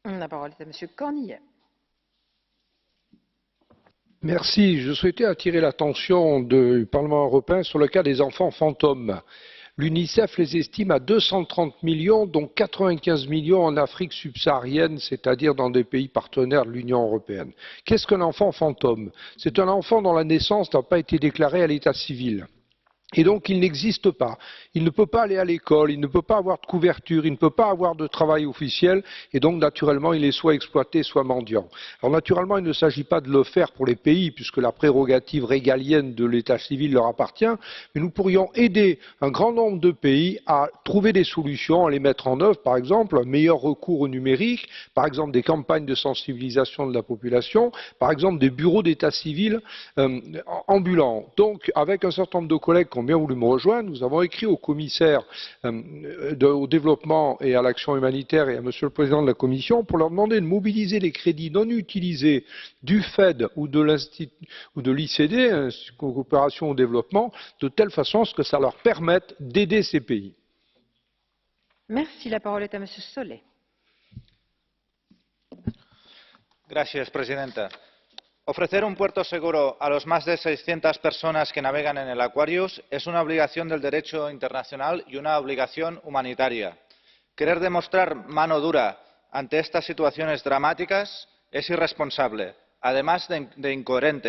La parole est à Monsieur Cornillet. Merci. Je souhaitais attirer l'attention du Parlement européen sur le cas des enfants fantômes. L'UNICEF les estime à 230 millions, dont 95 millions en Afrique subsaharienne, c'est-à-dire dans des pays partenaires de l'Union européenne. Qu'est-ce qu'un enfant fantôme? C'est un enfant dont la naissance n'a pas été déclarée à l'état civil. Et donc il n'existe pas, il ne peut pas aller à l'école, il ne peut pas avoir de couverture, il ne peut pas avoir de travail officiel et donc naturellement il est soit exploité soit mendiant. Alors naturellement il ne s'agit pas de le faire pour les pays puisque la prérogative régalienne de l'état civil leur appartient, mais nous pourrions aider un grand nombre de pays à trouver des solutions, à les mettre en œuvre, par exemple un meilleur recours au numérique, par exemple des campagnes de sensibilisation de la population, par exemple des bureaux d'état civil ambulants. Donc avec un certain nombre de collègues qui ont bien voulu me rejoindre, nous avons écrit au commissaire au développement et à l'action humanitaire et à Monsieur le Président de la Commission pour leur demander de mobiliser les crédits non utilisés du FED ou de l'ICD, Institut de coopération au développement, de telle façon à ce que ça leur permette d'aider ces pays. Merci. La parole est à Monsieur Solé. Gracias, presidenta. Ofrecer un puerto seguro a los más de 600 personas que navegan en el Aquarius es una obligación del derecho internacional y una obligación humanitaria. Querer demostrar mano dura ante estas situaciones dramáticas es irresponsable, además de incoherente.